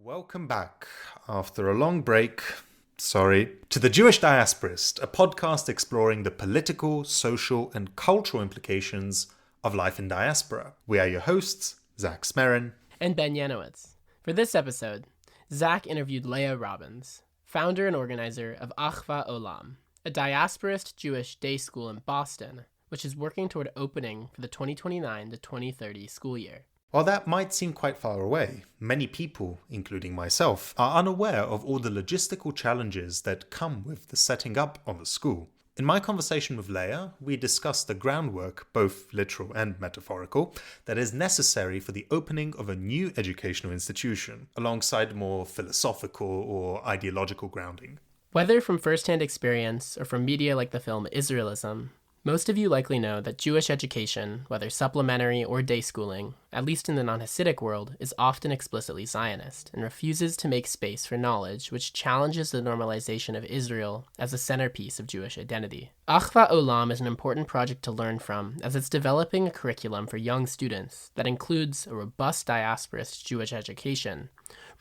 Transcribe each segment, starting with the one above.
Welcome back, after a long break, to the Jewish Diasporist, a podcast exploring the political, social, and cultural implications of life in diaspora. We are your hosts, Zach Smerin and Ben Yanowitz. For this episode, Zach interviewed Leah Robbins, founder and organizer of Achvat Olam, a diasporist Jewish day school in Boston, which is working toward opening for the 2029 to 2030 school year. While that might seem quite far away, many people, including myself, are unaware of all the logistical challenges that come with the setting up of a school. In my conversation with Leah, we discussed the groundwork, both literal and metaphorical, that is necessary for the opening of a new educational institution, alongside more philosophical or ideological grounding. Whether from first-hand experience or from media like the film Israelism, most of you likely know that Jewish education, whether supplementary or day schooling, at least in the non-Hasidic world, is often explicitly Zionist and refuses to make space for knowledge which challenges the normalization of Israel as a centerpiece of Jewish identity. Achvat Olam is an important project to learn from, as it's developing a curriculum for young students that includes a robust diasporist Jewish education,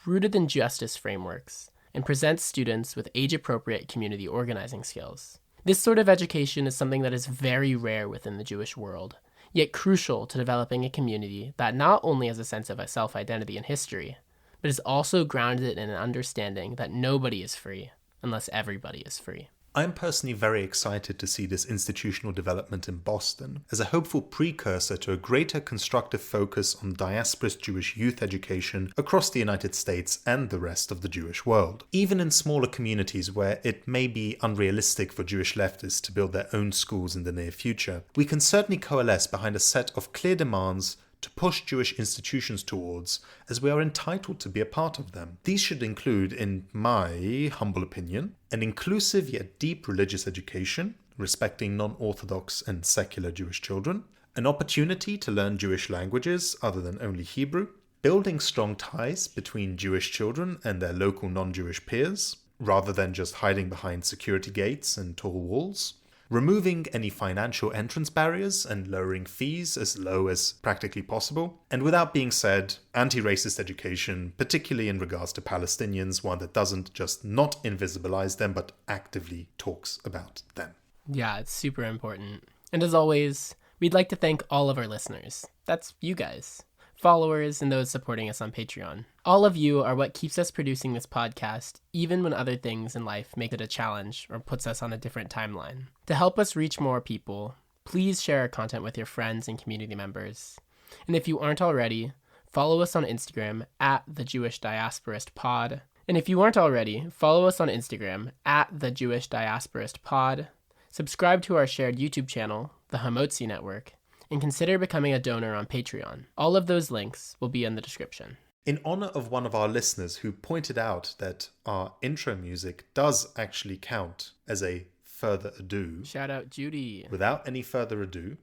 rooted in justice frameworks, and presents students with age-appropriate community organizing skills. This sort of education is something that is very rare within the Jewish world, yet crucial to developing a community that not only has a sense of a self-identity and history, but is also grounded in an understanding that nobody is free unless everybody is free. I'm personally very excited to see this institutional development in Boston as a hopeful precursor to a greater constructive focus on diasporist Jewish youth education across the United States and the rest of the Jewish world. Even in smaller communities where it may be unrealistic for Jewish leftists to build their own schools in the near future, we can certainly coalesce behind a set of clear demands to push Jewish institutions towards, as we are entitled to be a part of them. These should include, in my humble opinion, an inclusive yet deep religious education, respecting non-Orthodox and secular Jewish children, an opportunity to learn Jewish languages other than only Hebrew, building strong ties between Jewish children and their local non-Jewish peers, rather than just hiding behind security gates and tall walls, removing any financial entrance barriers and lowering fees as low as practically possible, and without being said, anti-racist education, particularly in regards to Palestinians, one that doesn't just not invisibilize them, but actively talks about them. Yeah, it's super important. And as always, we'd like to thank all of our listeners. That's you guys, followers, and those supporting us on Patreon. All of you are what keeps us producing this podcast, even when other things in life make it a challenge or puts us on a different timeline. To help us reach more people, please share our content with your friends and community members. And if you aren't already, follow us on Instagram at The Jewish Diasporist Pod. And if you aren't already, follow us on Instagram at The Jewish Diasporist Pod. Subscribe to our shared YouTube channel, The Hamotzi Network, and consider becoming a donor on Patreon. All of those links will be in the description. In honor of one of our listeners who pointed out that our intro music does actually count as a further ado. Shout out Judy. Without any further ado.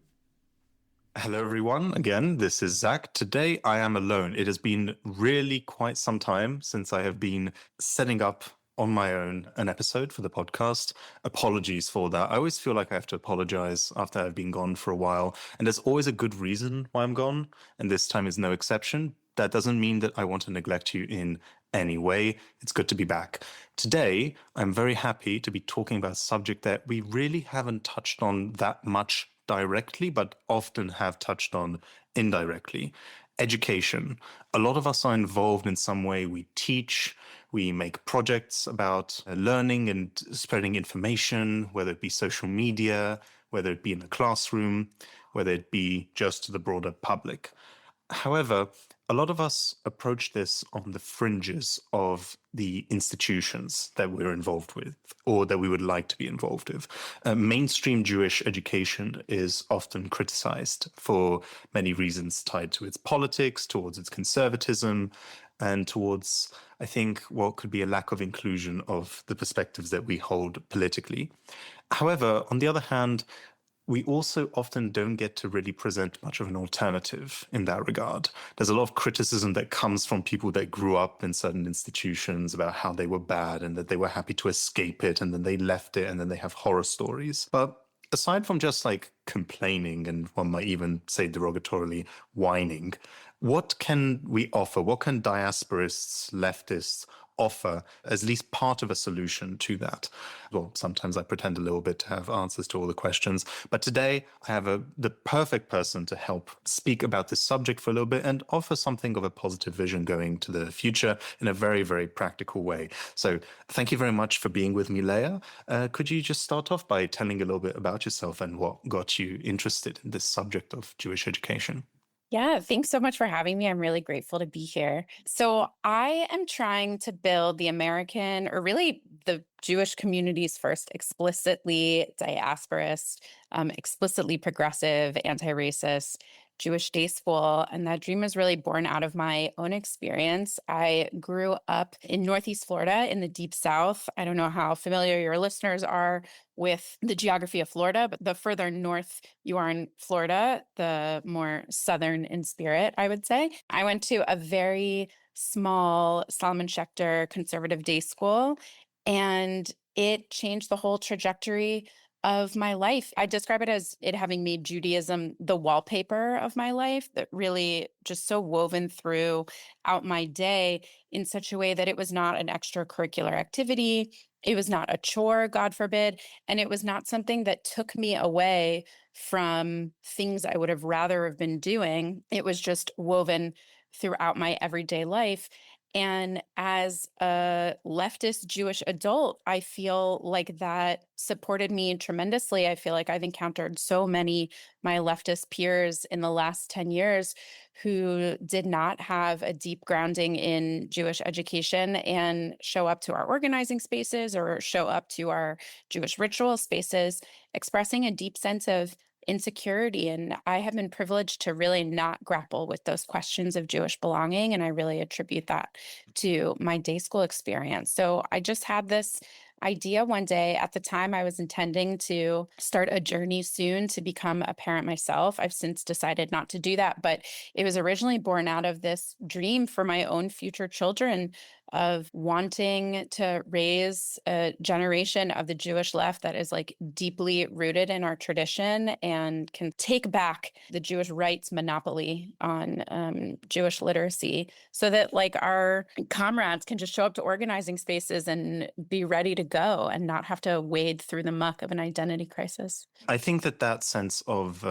Hello everyone, again, this is Zach. Today I am alone. It has been really quite some time since I have been setting up on my own an episode for the podcast. Apologies for that. I always feel like I have to apologize after I've been gone for a while, and there's always a good reason why I'm gone, and this time is no exception. That doesn't mean that I want to neglect you in any way. It's good to be back. Today, I'm very happy to be talking about a subject that we really haven't touched on that much directly, but often have touched on indirectly. Education. A lot of us are involved in some way. We teach, we make projects about learning and spreading information, whether it be social media, whether it be in the classroom, whether it be just to the broader public. However, a lot of us approach this on the fringes of the institutions that we're involved with or that we would like to be involved with. Mainstream Jewish education is often criticized for many reasons tied to its politics, towards its conservatism, and towards, I think, what could be a lack of inclusion of the perspectives that we hold politically. However, on the other hand, we also often don't get to really present much of an alternative in that regard. There's a lot of criticism that comes from people that grew up in certain institutions about how they were bad and that they were happy to escape it and then they left it and then they have horror stories. But aside from just like complaining and one might even say derogatorily whining, What can we offer? What can diasporists, leftists offer as least part of a solution to that? Well, sometimes I pretend a little bit to have answers to all the questions, but today I have the perfect person to help speak about this subject for a little bit and offer something of a positive vision going to the future in a very, very practical way. So thank you very much for being with me, Leah. Could you just start off by telling a little bit about yourself and what got you interested in this subject of Jewish education? Yeah, thanks so much for having me. I'm really grateful to be here. So, I am trying to build the American, or really the Jewish community's first explicitly diasporist, explicitly progressive, anti racist Jewish day school. And that dream was really born out of my own experience. I grew up in Northeast Florida in the Deep South. I don't know how familiar your listeners are with the geography of Florida, but the further north you are in Florida, the more southern in spirit, I would say. I went to a very small Solomon Schechter conservative day school, and it changed the whole trajectory of my life. I describe it as it having made Judaism the wallpaper of my life, that really just so woven throughout my day in such a way that it was not an extracurricular activity. It was not a chore, God forbid. And it was not something that took me away from things I would have rather have been doing. It was just woven throughout my everyday life. And as a leftist Jewish adult, I feel like that supported me tremendously. I feel like I've encountered so many my leftist peers in the last 10 years who did not have a deep grounding in Jewish education and show up to our organizing spaces or show up to our Jewish ritual spaces, expressing a deep sense of insecurity. And I have been privileged to really not grapple with those questions of Jewish belonging. And I really attribute that to my day school experience. So I just had this idea one day. At the time, I was intending to start a journey soon to become a parent myself. I've since decided not to do that, but it was originally born out of this dream for my own future children of wanting to raise a generation of the Jewish left that is like deeply rooted in our tradition and can take back the Jewish rights monopoly on Jewish literacy, so that like our comrades can just show up to organizing spaces and be ready to go and not have to wade through the muck of an identity crisis. I think that sense of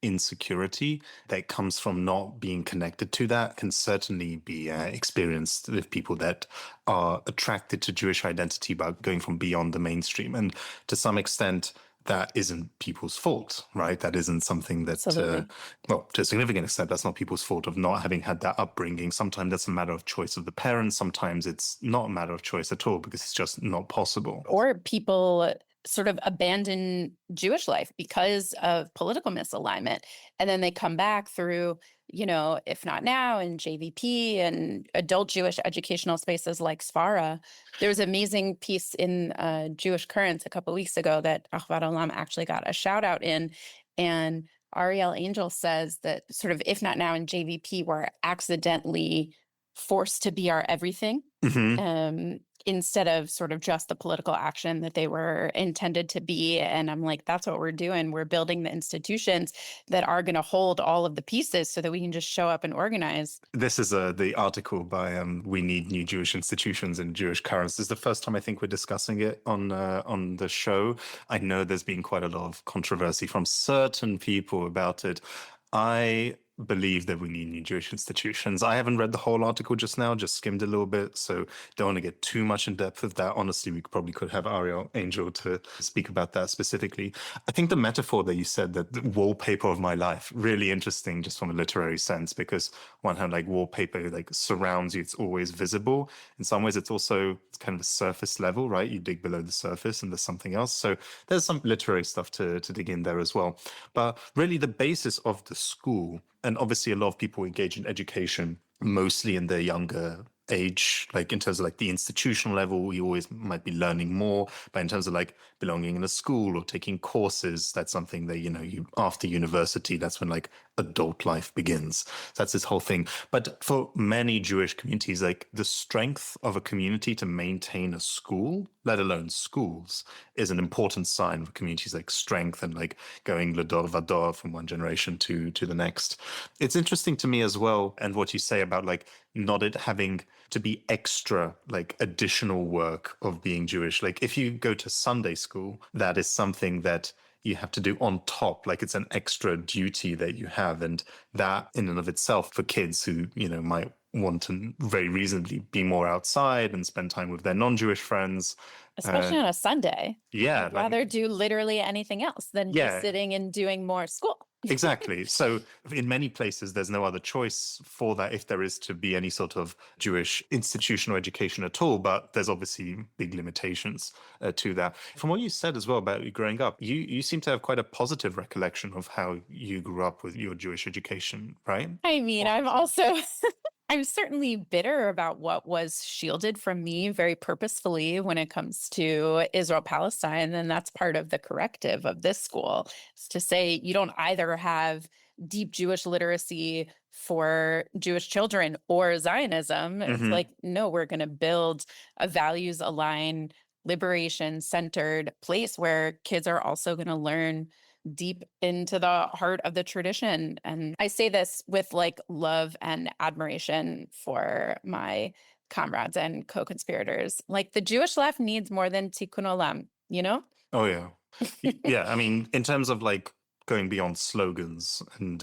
insecurity that comes from not being connected to that can certainly be experienced with people that are attracted to Jewish identity by going from beyond the mainstream. And to some extent, that isn't people's fault, right? That isn't something that, well, to a significant extent, that's not people's fault of not having had that upbringing. Sometimes that's a matter of choice of the parents. Sometimes it's not a matter of choice at all because it's just not possible. Or people sort of abandon Jewish life because of political misalignment. And then they come back through, If Not Now and JVP and adult Jewish educational spaces like Sfara. There was an amazing piece in Jewish Currents a couple of weeks ago that Achvat Olam actually got a shout out in. And Ariel Angel says that sort of If Not Now and JVP were accidentally forced to be our everything. Mm-hmm. Instead of sort of just the political action that they were intended to be. And I'm like, that's what we're doing. We're building the institutions that are going to hold all of the pieces so that we can just show up and organize. This is the article by We Need New Jewish Institutions in Jewish Currents. This is the first time I think we're discussing it on the show. I know there's been quite a lot of controversy from certain people about it. I believe that we need new Jewish institutions. I haven't read the whole article just now, just skimmed a little bit, so don't want to get too much in depth of that. Honestly, we probably could have Ariel Angel to speak about that specifically. I think the metaphor that you said, that the wallpaper of my life, really interesting just from a literary sense, because one hand, like wallpaper, like surrounds you, it's always visible. In some ways, it's kind of a surface level, right? You dig below the surface and there's something else. So there's some literary stuff to dig in there as well. But really the basis of the school, and obviously a lot of people engage in education, mostly in their younger age, like in terms of like the institutional level, you always might be learning more, but in terms of like belonging in a school or taking courses, that's something that, you after university, that's when like adult life begins. So that's this whole thing. But for many Jewish communities, like the strength of a community to maintain a school let alone schools, is an important sign of communities like strength and like going le dor vador from one generation to the next. It's interesting to me as well, and what you say about like not it having to be extra, like additional work of being Jewish. Like if you go to Sunday school, that is something that you have to do on top, like it's an extra duty that you have. And that in and of itself, for kids who, might want to very reasonably be more outside and spend time with their non-Jewish friends. Especially on a Sunday. Yeah. I'd rather do literally anything else than just sitting and doing more school. Exactly. So in many places, there's no other choice for that if there is to be any sort of Jewish institutional education at all. But there's obviously big limitations to that. From what you said as well about you growing up, you seem to have quite a positive recollection of how you grew up with your Jewish education, right? I mean, I'm certainly bitter about what was shielded from me very purposefully when it comes to Israel-Palestine. And that's part of the corrective of this school, is to say you don't either have deep Jewish literacy for Jewish children or Zionism. It's like, no, we're going to build a values-aligned, liberation-centered place where kids are also going to learn deep into the heart of the tradition. And I say this with like love and admiration for my comrades and co-conspirators. Like the Jewish left needs more than tikkun olam, Oh, yeah. Yeah. I mean, in terms of like going beyond slogans and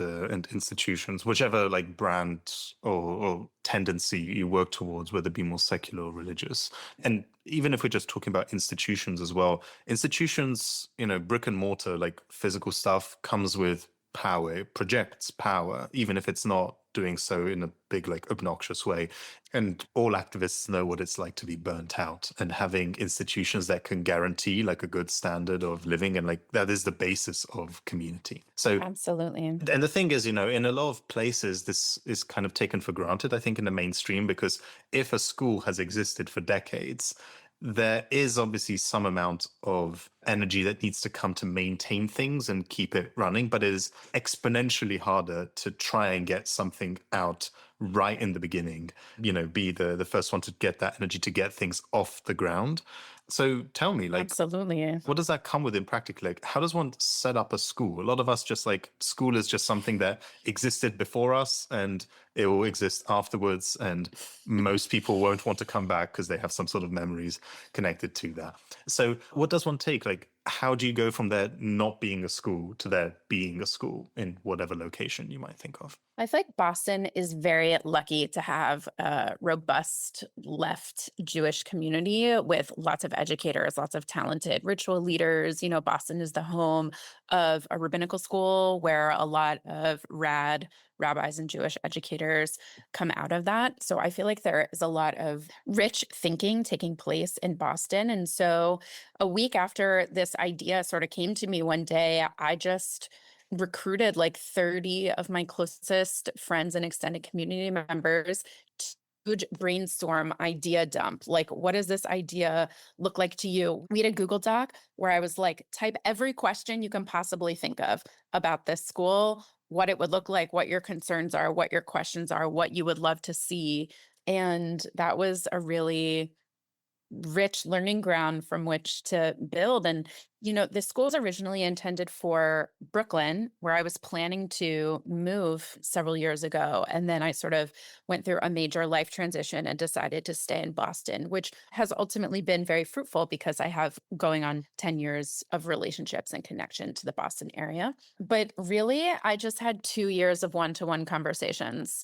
institutions, whichever like brand or tendency you work towards, whether it be more secular or religious. And even if we're just talking about institutions as well, institutions, brick and mortar, like physical stuff comes with power, it projects power, even if it's not doing so in a big, like obnoxious way. And all activists know what it's like to be burnt out, and having institutions that can guarantee like a good standard of living, and like that is the basis of community. So absolutely. And the thing is, in a lot of places, this is kind of taken for granted, I think, in the mainstream, because if a school has existed for decades, there is obviously some amount of energy that needs to come to maintain things and keep it running, but it is exponentially harder to try and get something out right in the beginning, be the first one to get that energy to get things off the ground. So tell me, like, absolutely, what does that come with in practically? Like, how does one set up a school? A lot of us just like school is just something that existed before us and it will exist afterwards. And most people won't want to come back because they have some sort of memories connected to that. So what does one take? Like, how do you go from there not being a school to there being a school in whatever location you might think of? I feel like Boston is very lucky to have a robust left Jewish community with lots of educators, lots of talented ritual leaders. Boston is the home of a rabbinical school where a lot of rad rabbis and Jewish educators come out of that. So I feel like there is a lot of rich thinking taking place in Boston. And so a week after this idea sort of came to me one day, I just recruited like 30 of my closest friends and extended community members to brainstorm idea dump. Like, what does this idea look like to you? We had a Google Doc where I was like, type every question you can possibly think of about this school, what it would look like, what your concerns are, what your questions are, what you would love to see. And that was a really rich learning ground from which to build. And, the school was originally intended for Brooklyn, where I was planning to move several years ago. And then I sort of went through a major life transition and decided to stay in Boston, which has ultimately been very fruitful because I have going on 10 years of relationships and connection to the Boston area. But really, I just had 2 years of one-to-one conversations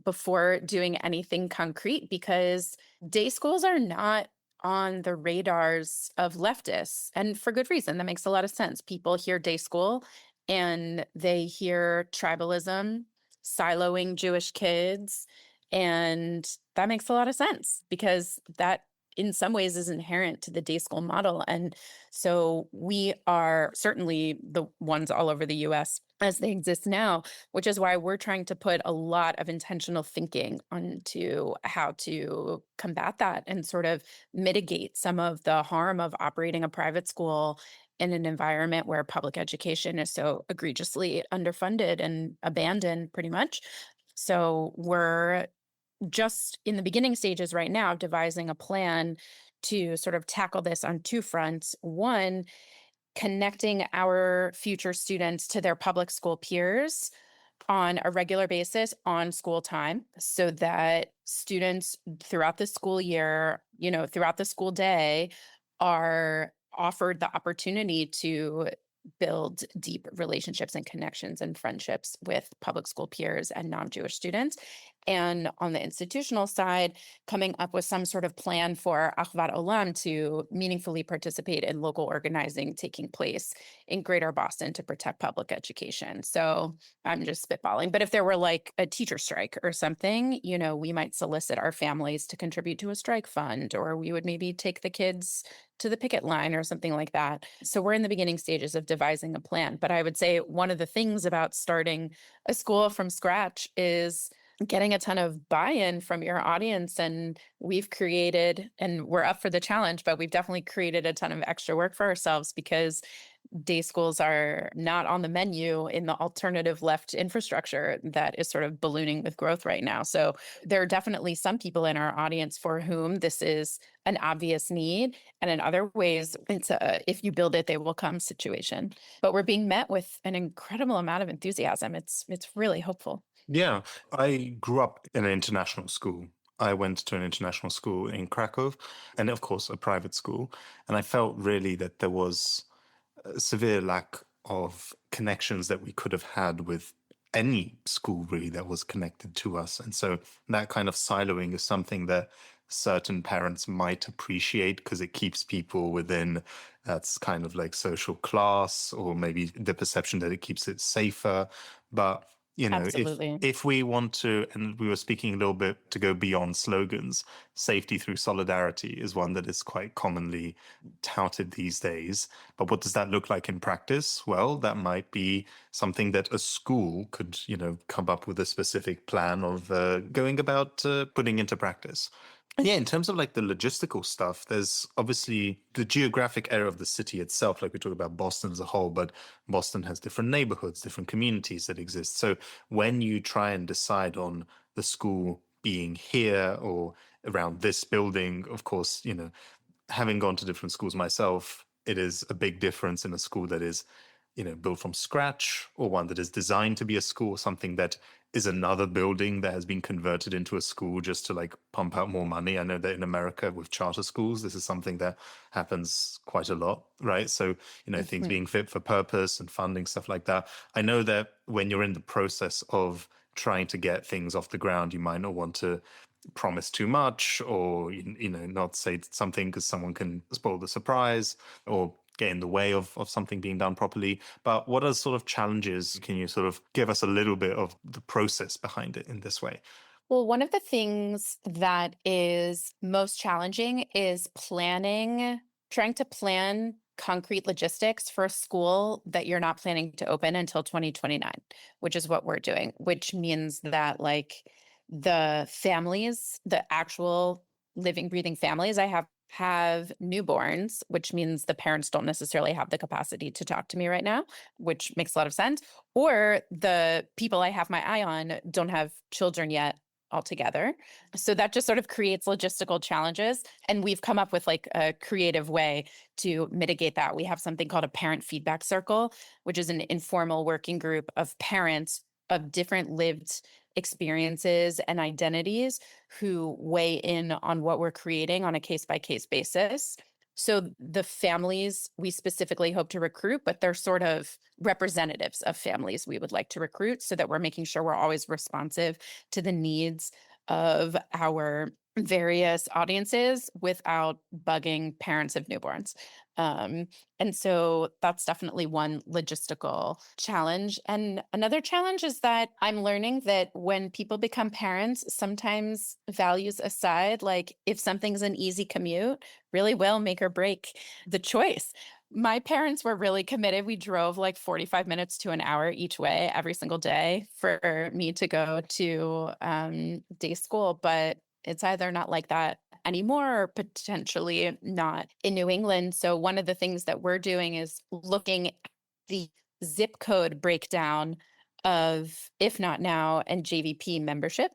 before doing anything concrete, because day schools are not on the radars of leftists, and for good reason. That makes a lot of sense. People hear day school and they hear tribalism, siloing Jewish kids, and that makes a lot of sense because that in some ways is inherent to the day school model. And so we are certainly the ones all over the US as they exist now, which is why we're trying to put a lot of intentional thinking onto how to combat that and sort of mitigate some of the harm of operating a private school in an environment where public education is so egregiously underfunded and abandoned pretty much. So we're just in the beginning stages right now of devising a plan to sort of tackle this on two fronts. One, connecting our future students to their public school peers on a regular basis on school time so that students throughout the school year, throughout the school day are offered the opportunity to build deep relationships and connections and friendships with public school peers and non-Jewish students. And on the institutional side, coming up with some sort of plan for Achvat Olam to meaningfully participate in local organizing taking place in Greater Boston to protect public education. So I'm just spitballing. But if there were like a teacher strike or something, we might solicit our families to contribute to a strike fund, or we would maybe take the kids to the picket line or something like that. So we're in the beginning stages of devising a plan. But I would say one of the things about starting a school from scratch is getting a ton of buy-in from your audience. And we've created, and we're up for the challenge, but we've definitely created a ton of extra work for ourselves because day schools are not on the menu in the alternative left infrastructure that is sort of ballooning with growth right now. So there are definitely some people in our audience for whom this is an obvious need. And in other ways, it's a if you build it, they will come situation. But we're being met with an incredible amount of enthusiasm. It's really hopeful. Yeah, I grew up in an international school. I went to an international school in Krakow and, of course, a private school. And I felt really that there was a severe lack of connections that we could have had with any school really that was connected to us. And so that kind of siloing is something that certain parents might appreciate because it keeps people within that's kind of like social class, or maybe the perception that it keeps it safer. But Absolutely. if we want to, and we were speaking a little bit to go beyond slogans, safety through solidarity is one that is quite commonly touted these days. But what does that look like in practice? Well, that might be something that a school could, come up with a specific plan of going about putting into practice. And yeah, in terms of like the logistical stuff, there's obviously the geographic area of the city itself, like we talk about Boston as a whole, but Boston has different neighborhoods, different communities that exist. So when you try and decide on the school being here or around this building, of course, having gone to different schools myself, it is a big difference in a school that is, built from scratch, or one that is designed to be a school, something that is another building that has been converted into a school just to like pump out more money. I know that in America with charter schools, this is something that happens quite a lot, right? So, things being fit for purpose and funding, stuff like that. I know that when you're in the process of trying to get things off the ground, you might not want to promise too much, or not say something because someone can spoil the surprise or get in the way of something being done properly. But what are sort of challenges? Can you sort of give us a little bit of the process behind it in this way? Well, one of the things that is most challenging is trying to plan concrete logistics for a school that you're not planning to open until 2029, which is what we're doing, which means that like the families, the actual living, breathing families I have newborns, which means the parents don't necessarily have the capacity to talk to me right now, which makes a lot of sense. Or the people I have my eye on don't have children yet altogether. So that just sort of creates logistical challenges. And we've come up with like a creative way to mitigate that. We have something called a parent feedback circle, which is an informal working group of parents of different lived experiences and identities who weigh in on what we're creating on a case-by-case basis. So the families we specifically hope to recruit, but they're sort of representatives of families we would like to recruit so that we're making sure we're always responsive to the needs of our various audiences without bugging parents of newborns. And so that's definitely one logistical challenge. And another challenge is that I'm learning that when people become parents, sometimes values aside, like if something's an easy commute, really will make or break the choice. My parents were really committed. We drove like 45 minutes to an hour each way every single day for me to go to day school. But it's either not like that anymore or potentially not in New England. So one of the things that we're doing is looking at the zip code breakdown of If Not Now and JVP membership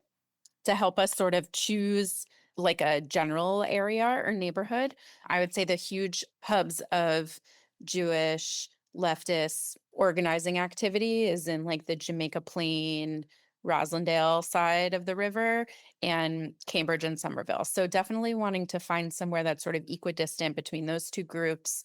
to help us sort of choose like a general area or neighborhood. I would say the huge hubs of Jewish leftist organizing activity is in like the Jamaica Plain, Roslindale side of the river, and Cambridge and Somerville. So definitely wanting to find somewhere that's sort of equidistant between those two groups.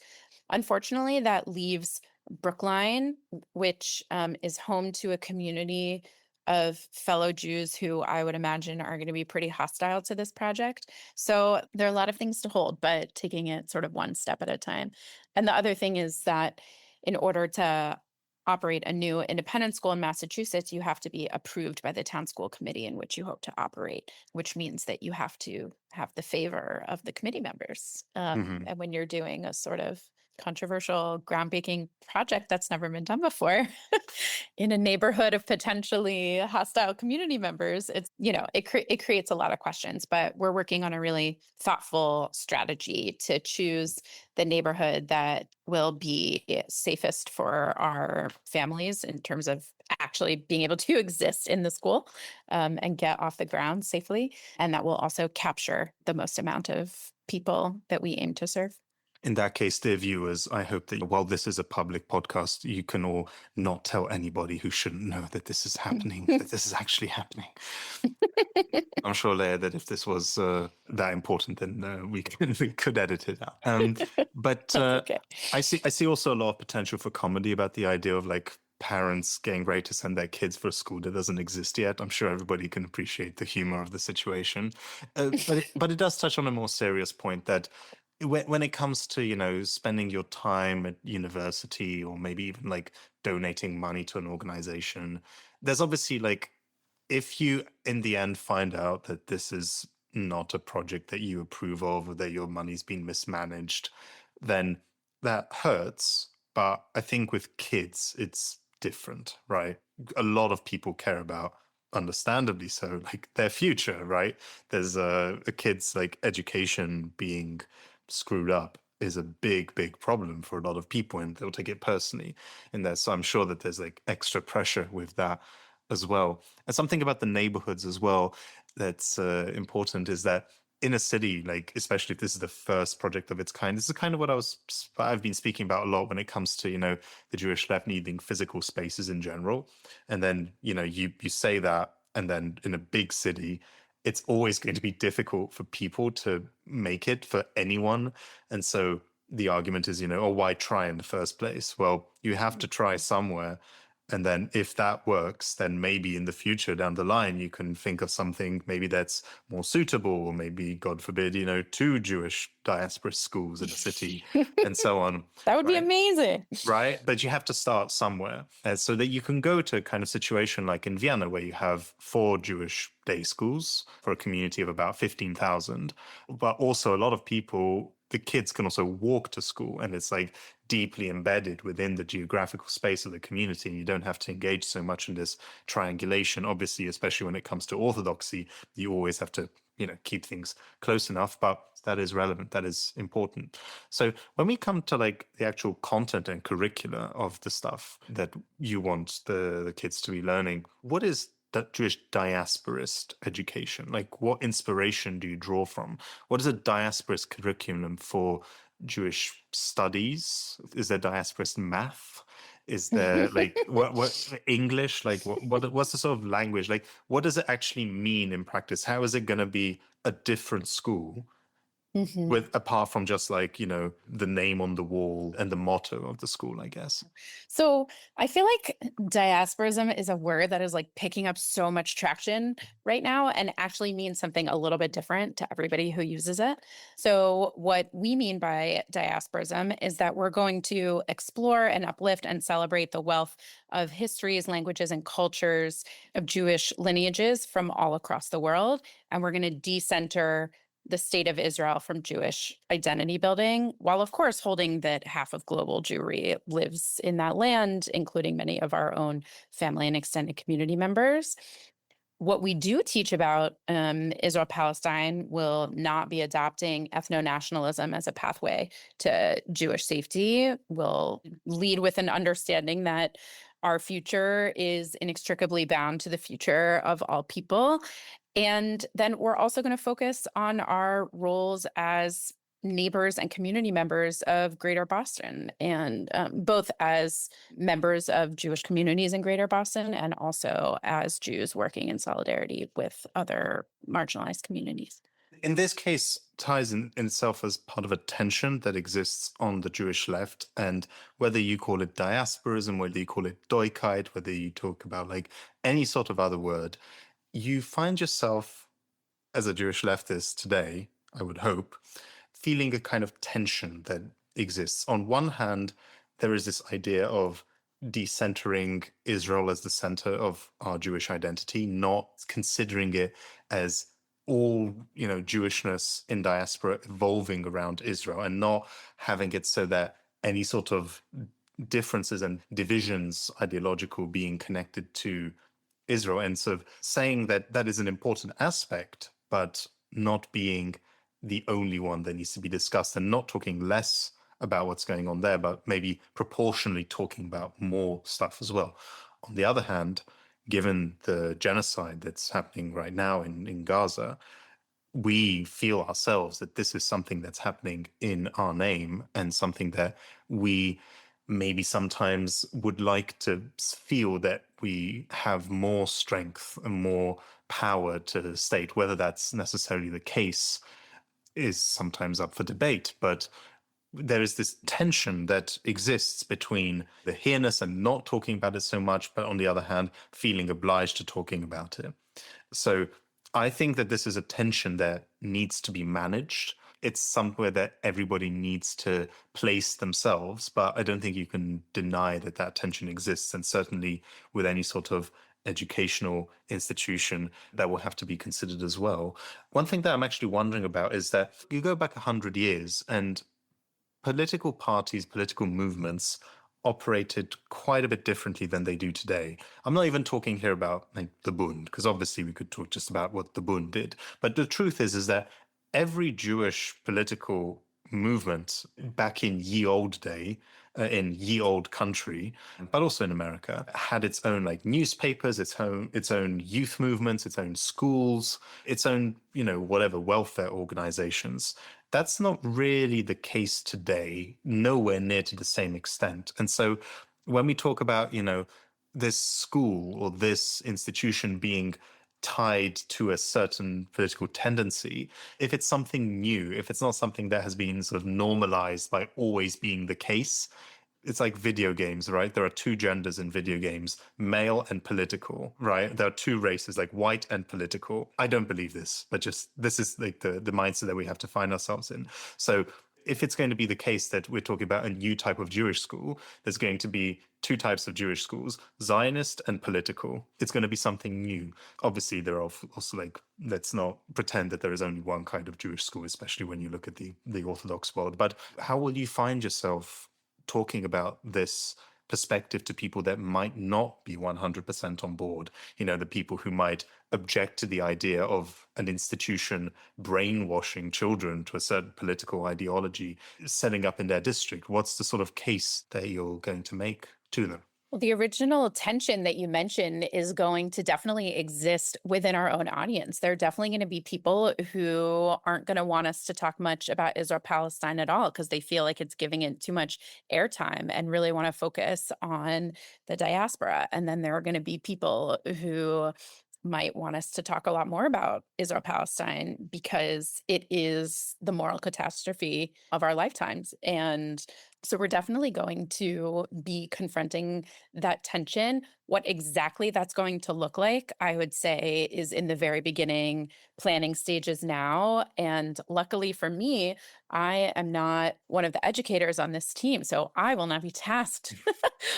Unfortunately, that leaves Brookline, which is home to a community of fellow Jews who I would imagine are going to be pretty hostile to this project. So there are a lot of things to hold, but taking it sort of one step at a time. And the other thing is that in order to operate a new independent school in Massachusetts, you have to be approved by the town school committee in which you hope to operate, which means that you have to have the favor of the committee members. Mhm. And when you're doing a sort of controversial, groundbreaking project that's never been done before in a neighborhood of potentially hostile community members, it's, it creates a lot of questions. But we're working on a really thoughtful strategy to choose the neighborhood that will be safest for our families in terms of actually being able to exist in the school and get off the ground safely. And that will also capture the most amount of people that we aim to serve. In that case, dear viewers, I hope that while this is a public podcast, you can all not tell anybody who shouldn't know that this is happening, that this is actually happening. I'm sure, Leah, that if this was that important, then we could edit it out. But Okay. I see also a lot of potential for comedy about the idea of like parents getting ready to send their kids for a school that doesn't exist yet. I'm sure everybody can appreciate the humor of the situation. But it does touch on a more serious point that when it comes to, spending your time at university or maybe even like donating money to an organization, there's obviously like, if you in the end find out that this is not a project that you approve of or that your money's been mismanaged, then that hurts. But I think with kids, it's different, right? A lot of people care about, understandably so, like their future, right? There's a kid's like education being screwed up is a big, big problem for a lot of people, and they'll take it personally in there. So I'm sure that there's like extra pressure with that as well. And something about the neighborhoods as well that's important is that in a city, like especially if this is the first project of its kind, this is kind of what I've been speaking about a lot when it comes to the Jewish left needing physical spaces in general. And then you say that, and then in a big city, it's always going to be difficult for people to make it, for anyone. And so the argument is, oh, why try in the first place? Well, you have to try somewhere. And then if that works, then maybe in the future down the line, you can think of something maybe that's more suitable, or maybe, God forbid, 2 Jewish diasporist schools in a city and so on. That would be right? amazing. Right. But you have to start somewhere. So that you can go to a kind of situation like in Vienna, where you have 4 Jewish day schools for a community of about 15,000. But also a lot of people, the kids can also walk to school, and it's like deeply embedded within the geographical space of the community. And you don't have to engage so much in this triangulation. Obviously, especially when it comes to orthodoxy, you always have to, keep things close enough, but that is relevant. That is important. So when we come to like the actual content and curricula of the stuff that you want the kids to be learning, what is that Jewish diasporist education? Like, what inspiration do you draw from? What is a diasporist curriculum for Jewish studies? Is there diasporist math? Is there like what English? Like what's the sort of language? Like, what does it actually mean in practice? How is it going to be a different school with, apart from just like, the name on the wall and the motto of the school, I guess? So I feel like diasporism is a word that is like picking up so much traction right now and actually means something a little bit different to everybody who uses it. So what we mean by diasporism is that we're going to explore and uplift and celebrate the wealth of histories, languages, and cultures of Jewish lineages from all across the world. And we're going to decenter the state of Israel from Jewish identity building, while of course holding that half of global Jewry lives in that land, including many of our own family and extended community members. What we do teach about Israel-Palestine will not be adopting ethno-nationalism as a pathway to Jewish safety. We'll lead with an understanding that our future is inextricably bound to the future of all people. And then we're also going to focus on our roles as neighbors and community members of Greater Boston, and both as members of Jewish communities in Greater Boston and also as Jews working in solidarity with other marginalized communities. In this case, ties in itself as part of a tension that exists on the Jewish left. And whether you call it diasporism, whether you call it doikite, whether you talk about like any sort of other word, you find yourself as a Jewish leftist today, I would hope, feeling a kind of tension that exists. On one hand, there is this idea of decentering Israel as the center of our Jewish identity, not considering it as all, Jewishness in diaspora evolving around Israel, and not having it so that any sort of differences and divisions ideological being connected to Israel, and sort of saying that that is an important aspect, but not being the only one that needs to be discussed, and not talking less about what's going on there, but maybe proportionally talking about more stuff as well. On the other hand, given the genocide that's happening right now in Gaza, we feel ourselves that this is something that's happening in our name, and something that we maybe sometimes would like to feel that we have more strength and more power to state. Whether that's necessarily the case is sometimes up for debate, but there is this tension that exists between the here-ness and not talking about it so much, but on the other hand, feeling obliged to talking about it. So I think that this is a tension that needs to be managed. It's somewhere that everybody needs to place themselves, but I don't think you can deny that that tension exists. And certainly with any sort of educational institution, that will have to be considered as well. One thing that I'm actually wondering about is that you go back 100 years and political parties, political movements operated quite a bit differently than they do today. I'm not even talking here about like the Bund, because obviously we could talk just about what the Bund did. But the truth is that every Jewish political movement back in ye old day, in ye old country, but also in America, had its own like newspapers, its own youth movements, its own schools, its own, whatever, welfare organizations. That's not really the case today, nowhere near to the same extent. And so when we talk about, this school or this institution being tied to a certain political tendency, if it's something new, if it's not something that has been sort of normalized by always being the case, it's like video games, right? There are two genders in video games, male and political, right? There are two races, like white and political. I don't believe this, but just this is like the mindset that we have to find ourselves in. So if it's going to be the case that we're talking about a new type of Jewish school, there's going to be two types of Jewish schools, Zionist and political. It's going to be something new. Obviously, there are also like, let's not pretend that there is only one kind of Jewish school, especially when you look at the Orthodox world. But how will you find yourself talking about this perspective to people that might not be 100% on board, the people who might object to the idea of an institution brainwashing children to a certain political ideology setting up in their district? What's the sort of case that you're going to make to them? Well, the original tension that you mentioned is going to definitely exist within our own audience. There are definitely going to be people who aren't going to want us to talk much about Israel-Palestine at all because they feel like it's giving it too much airtime and really want to focus on the diaspora. And then there are going to be people who might want us to talk a lot more about Israel-Palestine because it is the moral catastrophe of our lifetimes. And so we're definitely going to be confronting that tension. What exactly that's going to look like, I would say, is in the very beginning planning stages now. And luckily for me, I am not one of the educators on this team, so I will not be tasked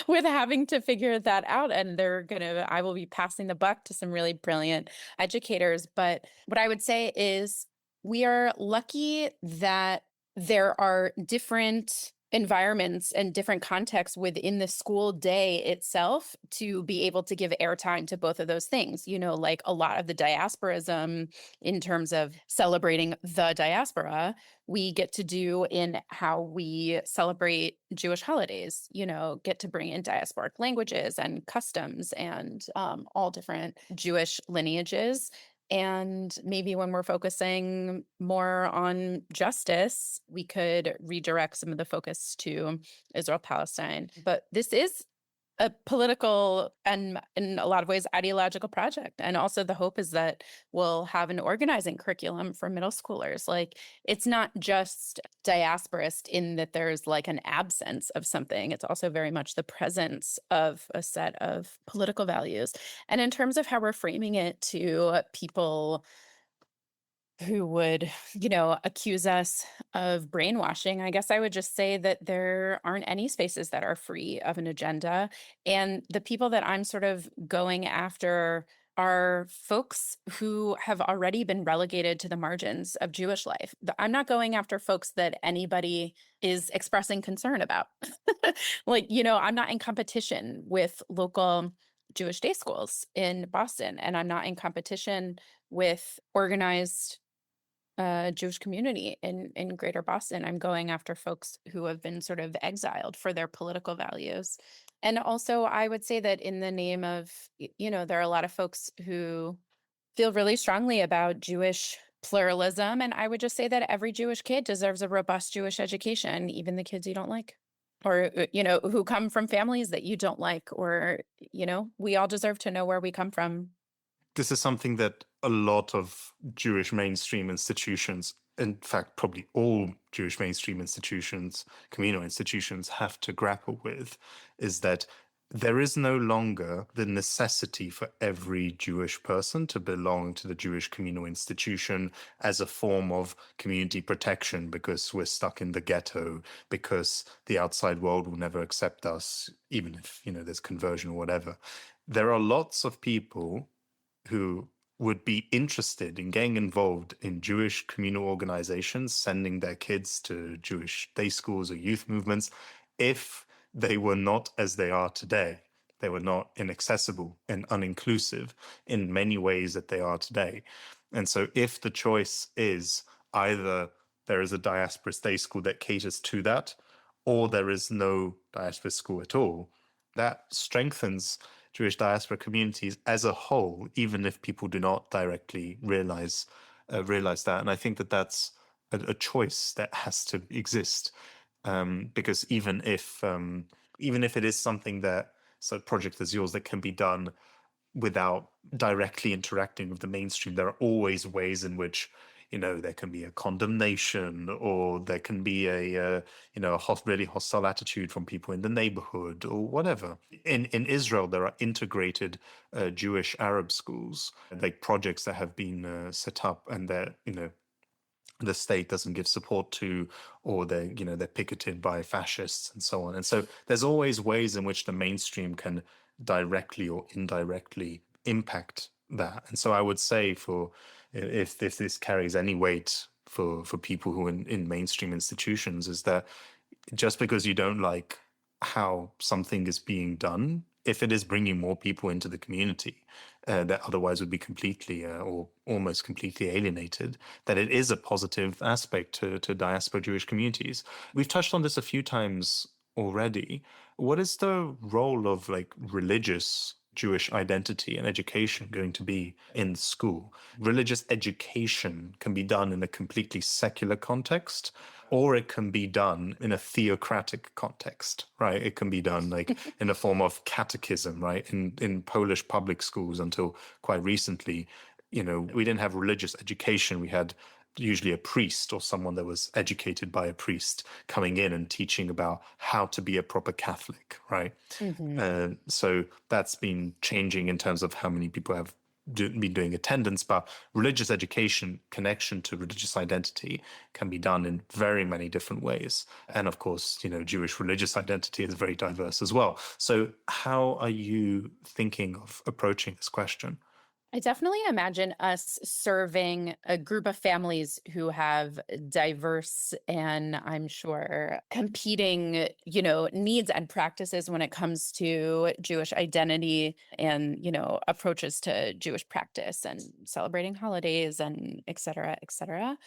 with having to figure that out. And I will be passing the buck to some really brilliant educators. But what I would say is we are lucky that there are different environments and different contexts within the school day itself to be able to give airtime to both of those things. Like a lot of the diasporism in terms of celebrating the diaspora, we get to do in how we celebrate Jewish holidays, get to bring in diasporic languages and customs and all different Jewish lineages. And maybe when we're focusing more on justice, we could redirect some of the focus to Israel-Palestine. But this is a political and, in a lot of ways, ideological project. And also the hope is that we'll have an organizing curriculum for middle schoolers. Like, it's not just diasporist in that there's like an absence of something. It's also very much the presence of a set of political values. And in terms of how we're framing it to people who would, accuse us of brainwashing, I guess I would just say that there aren't any spaces that are free of an agenda. And the people that I'm sort of going after are folks who have already been relegated to the margins of Jewish life. I'm not going after folks that anybody is expressing concern about. I'm not in competition with local Jewish day schools in Boston, and I'm not in competition with organized Jewish community in Greater Boston. I'm going after folks who have been sort of exiled for their political values. And also, I would say that in the name of, there are a lot of folks who feel really strongly about Jewish pluralism. And I would just say that every Jewish kid deserves a robust Jewish education, even the kids you don't like, or, who come from families that you don't like, or, we all deserve to know where we come from. This is something that a lot of Jewish mainstream institutions, in fact, probably all Jewish mainstream institutions, communal institutions, have to grapple with, is that there is no longer the necessity for every Jewish person to belong to the Jewish communal institution as a form of community protection because we're stuck in the ghetto, because the outside world will never accept us, even if, there's conversion or whatever. There are lots of people who would be interested in getting involved in Jewish communal organizations, sending their kids to Jewish day schools or youth movements, if they were not as they are today. They were not inaccessible and uninclusive in many ways that they are today. And so if the choice is either there is a diasporist day school that caters to that, or there is no diasporist school at all, that strengthens Jewish diaspora communities as a whole, even if people do not directly realize that. And I think that that's a choice that has to exist, because even if it is something that, so a project as yours, that can be done without directly interacting with the mainstream, there are always ways in which there can be a condemnation, or there can be a really hostile attitude from people in the neighborhood or whatever. In Israel, there are integrated Jewish Arab schools, like projects that have been set up, and that the state doesn't give support to, or they're picketed by fascists and so on. And so there's always ways in which the mainstream can directly or indirectly impact that. And so I would say, if this carries any weight for people who are in mainstream institutions, is that just because you don't like how something is being done, if it is bringing more people into the community that otherwise would be completely or almost completely alienated, that it is a positive aspect to diaspora Jewish communities. We've touched on this a few times already. What is the role of religious Jewish identity and education going to be in school? Religious education can be done in a completely secular context, or it can be done in a theocratic context, right? It can be done in a form of catechism, right? In Polish public schools until quite recently, we didn't have religious education. We had usually a priest or someone that was educated by a priest coming in and teaching about how to be a proper Catholic, right? Mm-hmm. So that's been changing in terms of how many people have been doing attendance, but religious education, connection to religious identity, can be done in very many different ways. And of course, Jewish religious identity is very diverse as well. So how are you thinking of approaching this question? I definitely imagine us serving a group of families who have diverse and, I'm sure, competing, needs and practices when it comes to Jewish identity and, approaches to Jewish practice and celebrating holidays and et cetera, et cetera.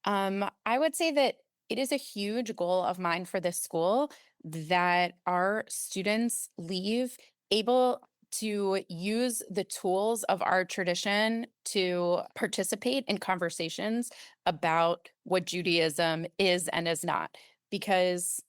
I would say that it is a huge goal of mine for this school that our students leave able to use the tools of our tradition to participate in conversations about what Judaism is and is not. Because,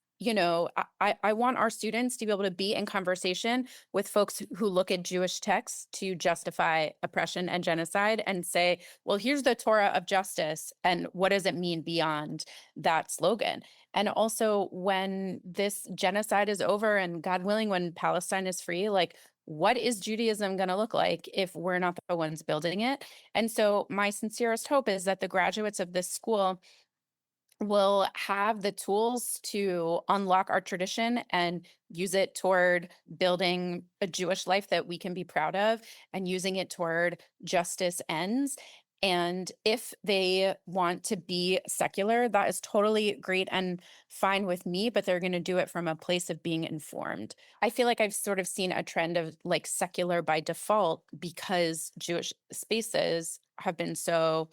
I want our students to be able to be in conversation with folks who look at Jewish texts to justify oppression and genocide and say, well, here's the Torah of justice, and what does it mean beyond that slogan? And also, when this genocide is over and, God willing, when Palestine is free, like, what is Judaism going to look like if we're not the ones building it? And so my sincerest hope is that the graduates of this school will have the tools to unlock our tradition and use it toward building a Jewish life that we can be proud of, and using it toward justice ends. And if they want to be secular, that is totally great and fine with me, but they're going to do it from a place of being informed. I feel like I've sort of seen a trend of like secular by default because Jewish spaces have been so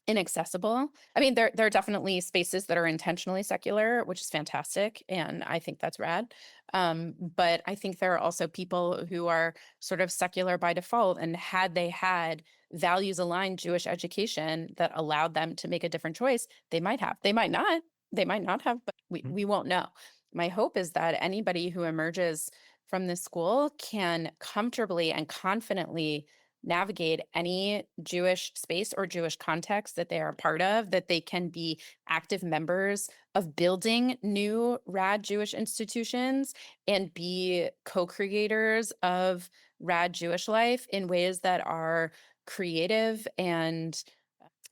inaccessible. I mean, there are definitely spaces that are intentionally secular, which is fantastic, and I think that's rad. But I think there are also people who are sort of secular by default, and had they had values aligned Jewish education that allowed them to make a different choice, they might have. They might not. They might not have, but we won't know. My hope is that anybody who emerges from this school can comfortably and confidently navigate any Jewish space or Jewish context that they are a part of, that they can be active members of building new rad Jewish institutions and be co-creators of rad Jewish life in ways that are creative and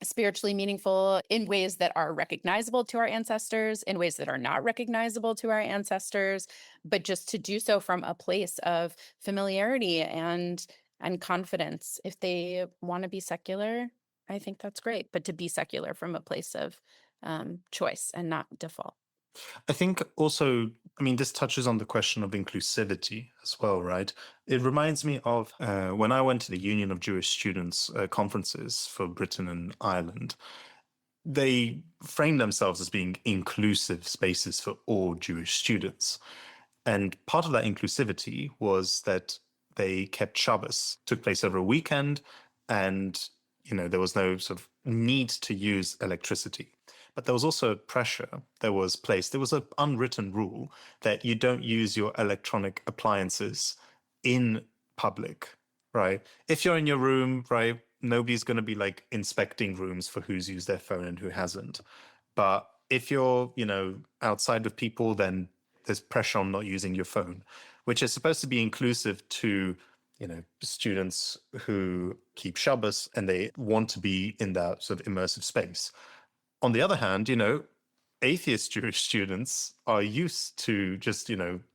spiritually meaningful, in ways that are recognizable to our ancestors, in ways that are not recognizable to our ancestors, but just to do so from a place of familiarity and confidence. If they want to be secular, I think that's great, but to be secular from a place of choice and not default. I think also, I mean, this touches on the question of inclusivity as well, right? It reminds me of when I went to the Union of Jewish Students conferences for Britain and Ireland. They framed themselves as being inclusive spaces for all Jewish students. And part of that inclusivity was that they kept Shabbos, took place over a weekend, and there was no sort of need to use electricity. But there was also pressure. There was an unwritten rule that you don't use your electronic appliances in public, right? If you're in your room, right, nobody's going to be like inspecting rooms for who's used their phone and who hasn't. But if you're, outside with people, then there's pressure on not using your phone, which is supposed to be inclusive to, students who keep Shabbos and they want to be in that sort of immersive space. On the other hand, atheist Jewish students are used to just,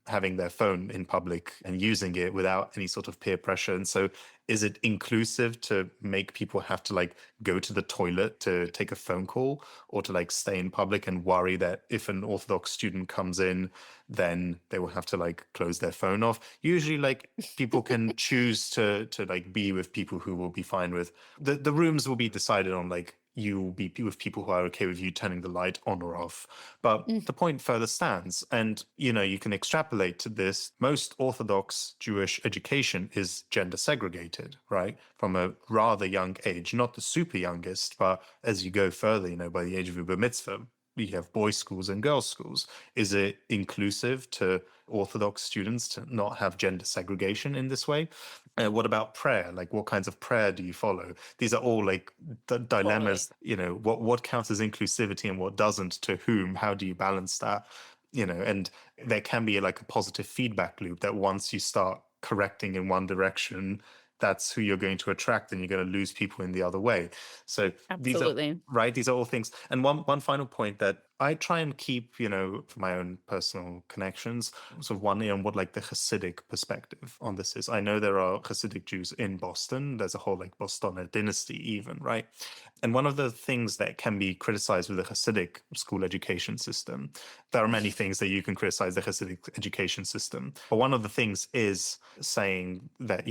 having their phone in public and using it without any sort of peer pressure. And so is it inclusive to make people have to like go to the toilet to take a phone call, or to like stay in public and worry that if an Orthodox student comes in, then they will have to like close their phone off? Usually like people can choose to like be with people who will be fine with the rooms will be decided on, like, you will be with people who are okay with you turning the light on or off. But the point further stands. And, you can extrapolate to this. Most Orthodox Jewish education is gender segregated, right? From a rather young age, not the super youngest, but as you go further, by the age of your bar mitzvah, you have boys' schools and girls' schools. Is it inclusive to Orthodox students to not have gender segregation in this way? What about prayer? Like, what kinds of prayer do you follow? These are all like dilemmas. Totally. What counts as inclusivity and what doesn't, to whom? How do you balance that? And there can be like a positive feedback loop that once you start correcting in one direction, that's who you're going to attract, and you're going to lose people in the other way. So Absolutely. these are all things. And one final point that I try and keep, for my own personal connections, sort of one ear on what like the Hasidic perspective on this is. I know there are Hasidic Jews in Boston. There's a whole like Bostoner dynasty even, right? And one of the things that can be criticized with the Hasidic school education system, there are many things that you can criticize the Hasidic education system. But one of the things is saying that,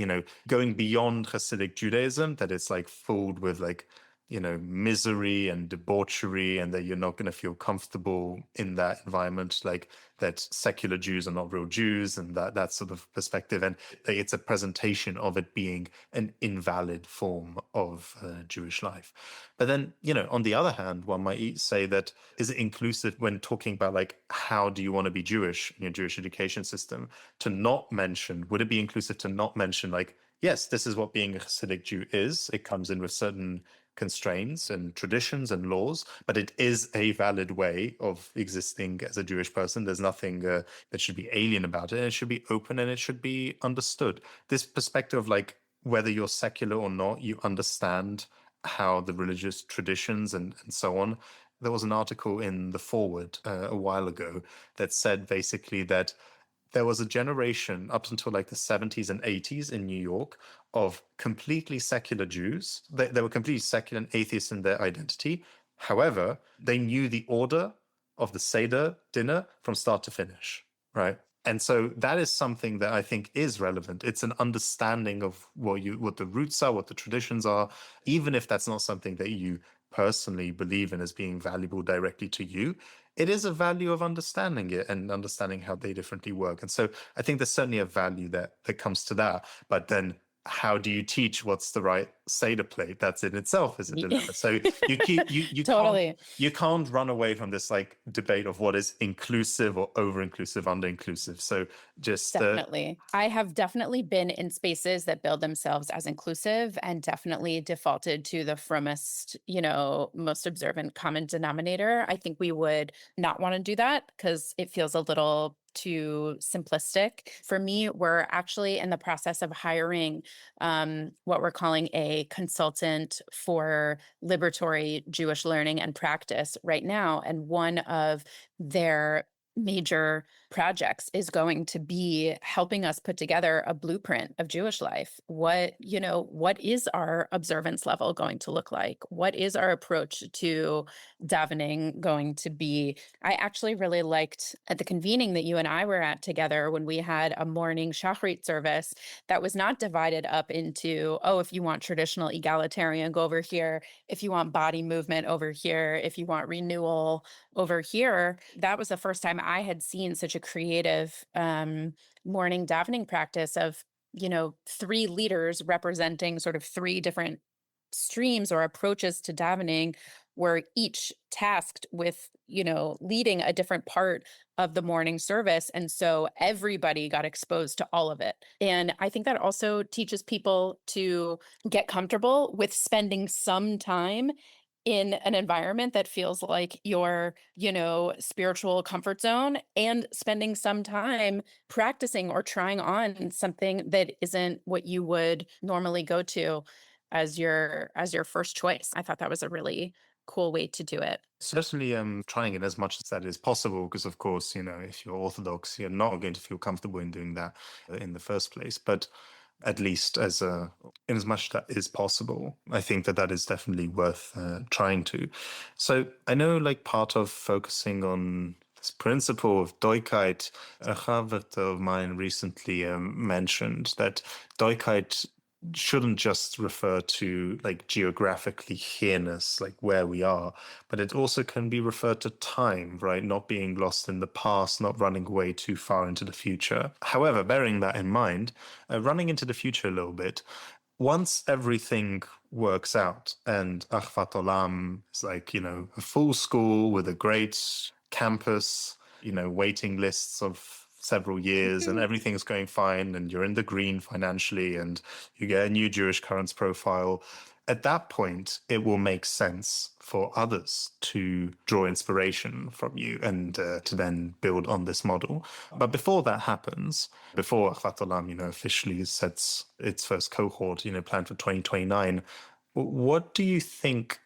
going beyond Hasidic Judaism, that it's like filled with like, misery and debauchery, and that you're not going to feel comfortable in that environment, like that secular Jews are not real Jews, and that sort of perspective. And it's a presentation of it being an invalid form of Jewish life. But then, on the other hand, one might say that, is it inclusive when talking about like, how do you want to be Jewish in your Jewish education system, to not mention, would it be inclusive to not mention like, yes, this is what being a Hasidic Jew is. It comes in with certain constraints and traditions and laws, but it is a valid way of existing as a Jewish person. There's nothing that should be alien about it. It should be open and it should be understood. This perspective of like, whether you're secular or not, you understand how the religious traditions and so on. There was an article in The Forward a while ago that said basically that there was a generation up until like the 70s and 80s in New York of completely secular Jews. They were completely secular and atheists in their identity. However, they knew the order of the Seder dinner from start to finish, right? And so that is something that I think is relevant. It's an understanding of what the roots are, what the traditions are, even if that's not something that you personally believe in as being valuable directly to you. It is a value of understanding it and understanding how they differently work. And so I think there's certainly a value that comes to that. But then how do you teach what's the right Seder plate? That's in itself is a dilemma. So you Totally. you can't run away from this like debate of what is inclusive or over-inclusive, under-inclusive. So just definitely. I have definitely been in spaces that build themselves as inclusive and definitely defaulted to the frommest, most observant common denominator. I think we would not want to do that because it feels a little too simplistic. For me, we're actually in the process of hiring what we're calling a consultant for liberatory Jewish learning and practice right now. And one of their major projects is going to be helping us put together a blueprint of Jewish life. What is our observance level going to look like? What is our approach to davening going to be? I actually really liked at the convening that you and I were at together when we had a morning Shachrit service that was not divided up into, if you want traditional egalitarian, go over here. If you want body movement, over here. If you want renewal, over here. That was the first time I had seen such a creative morning davening practice of, 3 leaders representing sort of 3 different streams or approaches to davening, were each tasked with, leading a different part of the morning service. And so everybody got exposed to all of it. And I think that also teaches people to get comfortable with spending some time in an environment that feels like your, spiritual comfort zone, and spending some time practicing or trying on something that isn't what you would normally go to as your first choice. I thought that was a really cool way to do it. Certainly trying it as much as that is possible, because of course, if you're Orthodox, you're not going to feel comfortable in doing that in the first place. But at least in as much that is possible, I think that is definitely worth trying to. So I know like part of focusing on this principle of Doigkeit, a Achvat of mine recently mentioned that Doigkeit shouldn't just refer to like geographically here-ness, like where we are, but it also can be referred to time, right? Not being lost in the past, not running away too far into the future. However, bearing that in mind, running into the future a little bit, once everything works out and Achvat Olam is like, a full school with a great campus, waiting lists of several years and everything's going fine and you're in the green financially and you get a new Jewish Currents profile, at that point, it will make sense for others to draw inspiration from you and to then build on this model. But before that happens, before Achvat Olam, officially sets its first cohort, planned for 2029, what do you think?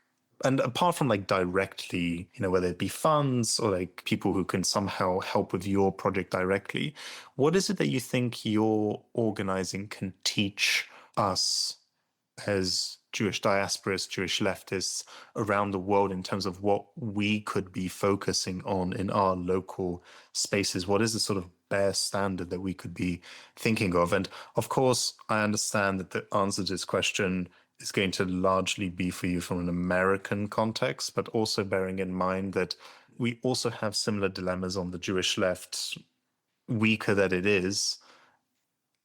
And apart from like directly, whether it be funds or like people who can somehow help with your project directly, what is it that you think your organizing can teach us as Jewish diasporists, Jewish leftists around the world in terms of what we could be focusing on in our local spaces? What is the sort of bare standard that we could be thinking of? And of course, I understand that the answer to this question is going to largely be for you from an American context, but also bearing in mind that we also have similar dilemmas on the Jewish left, weaker that it is,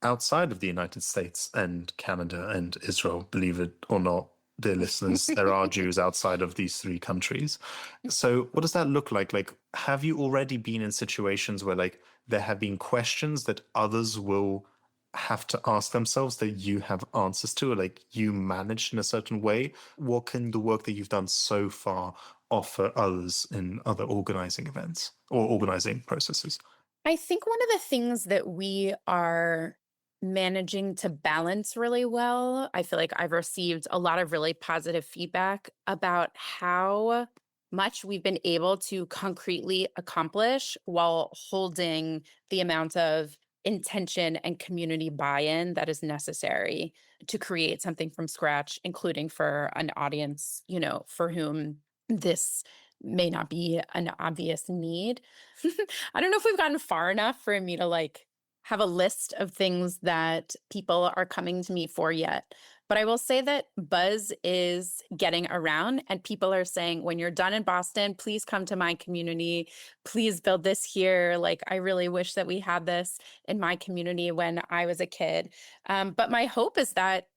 outside of the United States and Canada and Israel, believe it or not, dear listeners, there are Jews outside of these three countries. So what does that look like? Like, have you already been in situations where like there have been questions that others will have to ask themselves that you have answers to, or like you managed in a certain way? What can the work that you've done so far offer others in other organizing events or organizing processes? I think one of the things that we are managing to balance really well, I feel like I've received a lot of really positive feedback about how much we've been able to concretely accomplish while holding the amount of intention and community buy-in that is necessary to create something from scratch, including for an audience, for whom this may not be an obvious need. I don't know if we've gotten far enough for me to like have a list of things that people are coming to me for yet. But I will say that buzz is getting around, and people are saying, when you're done in Boston, please come to my community. Please build this here. Like, I really wish that we had this in my community when I was a kid. But my hope is that,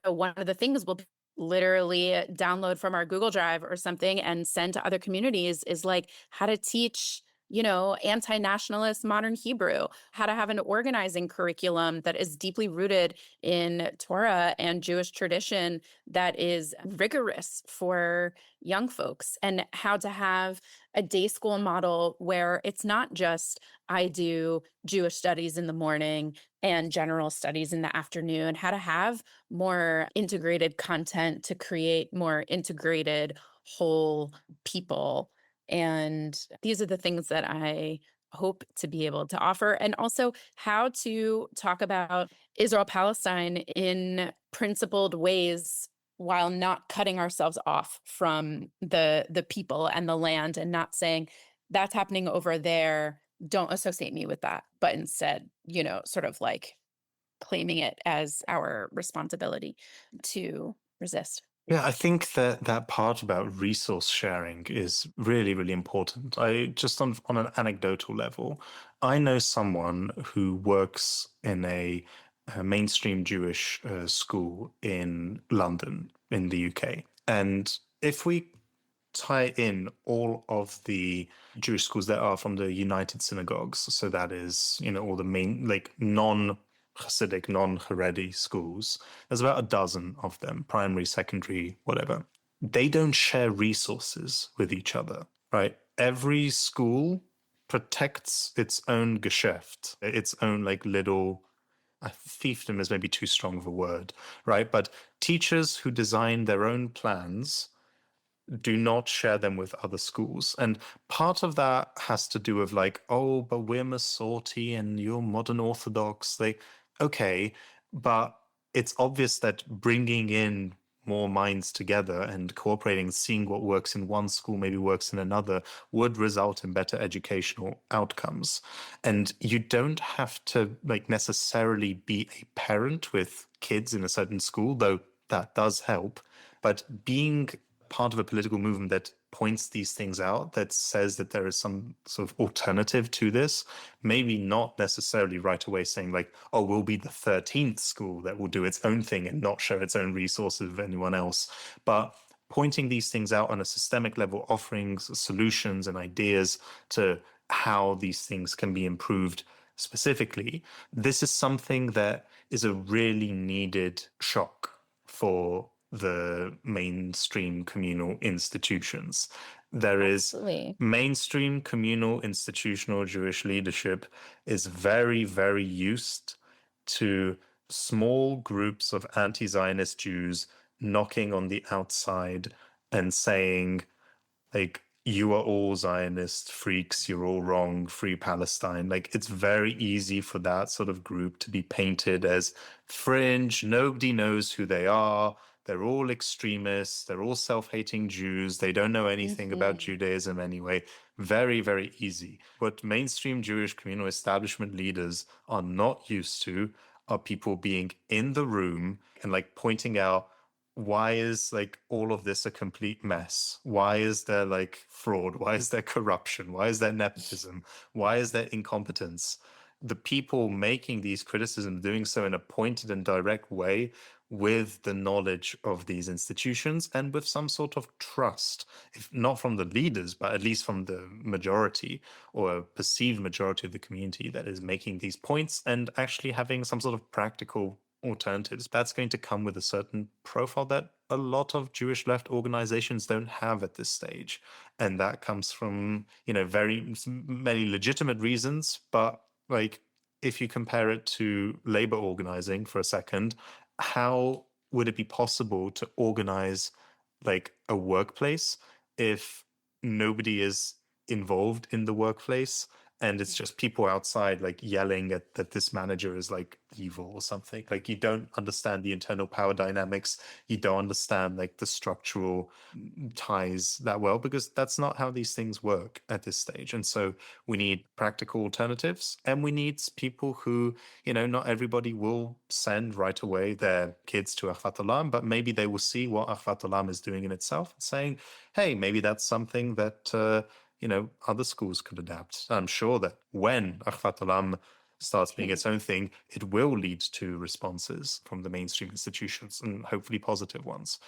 one of the things we'll literally download from our Google Drive or something and send to other communities is like how to teach anti-nationalist modern Hebrew, how to have an organizing curriculum that is deeply rooted in Torah and Jewish tradition that is rigorous for young folks, and how to have a day school model where it's not just I do Jewish studies in the morning and general studies in the afternoon, how to have more integrated content to create more integrated whole people. And these are the things that I hope to be able to offer. And also how to talk about Israel-Palestine in principled ways while not cutting ourselves off from the people and the land, and not saying that's happening over there, don't associate me with that, but instead, sort of like claiming it as our responsibility to resist. Yeah, I think that that part about resource sharing is really, really important. I just on an anecdotal level, I know someone who works in a mainstream Jewish school in London, in the UK. And if we tie in all of the Jewish schools that are from the United Synagogues, so that is, all the main, like, non-Hasidic, non-Haredi schools, there's about a dozen of them, primary, secondary, whatever. They don't share resources with each other, right? Every school protects its own Geschäft, its own like little, fiefdom is maybe too strong of a word, right? But teachers who design their own plans do not share them with other schools. And part of that has to do with like, oh, but we're Masorti and you're modern Orthodox. Like, okay, but it's obvious that bringing in more minds together and cooperating, seeing what works in one school maybe works in another, would result in better educational outcomes. And you don't have to like necessarily be a parent with kids in a certain school, though that does help. But being part of a political movement that points these things out, that says that there is some sort of alternative to this, maybe not necessarily right away saying like, oh, we'll be the 13th school that will do its own thing and not share its own resources with anyone else, but pointing these things out on a systemic level, offering solutions and ideas to how these things can be improved specifically. This is something that is a really needed shock for the mainstream communal institutions. There is mainstream communal institutional Jewish leadership is very, very used to small groups of anti-Zionist Jews knocking on the outside and saying, like, you are all Zionist freaks, you're all wrong, free Palestine. Like, it's very easy for that sort of group to be painted as fringe, nobody knows who they are, they're all extremists, they're all self-hating Jews, they don't know anything about Judaism anyway. Very, very easy. What mainstream Jewish communal establishment leaders are not used to are people being in the room and like pointing out why is like all of this a complete mess? Why is there like fraud? Why is there corruption? Why is there nepotism? Why is there incompetence? The people making these criticisms doing so in a pointed and direct way with the knowledge of these institutions and with some sort of trust, if not from the leaders, but at least from the majority or a perceived majority of the community that is making these points and actually having some sort of practical alternatives. That's going to come with a certain profile that a lot of Jewish left organizations don't have at this stage. And that comes from, very many legitimate reasons. But like, if you compare it to labor organizing for a second, how would it be possible to organize like a workplace if nobody is involved in the workplace and it's just people outside like yelling at that this manager is like evil or something? Like, you don't understand the internal power dynamics, you don't understand like the structural ties that well, because that's not how these things work at this stage. And so we need practical alternatives, and we need people who, not everybody will send right away their kids to Achvat Olam, but maybe they will see what Achvat Olam is doing in itself and saying, hey, maybe that's something that other schools could adapt. I'm sure that when Achvat Olam starts being its own thing, it will lead to responses from the mainstream institutions, and hopefully positive ones.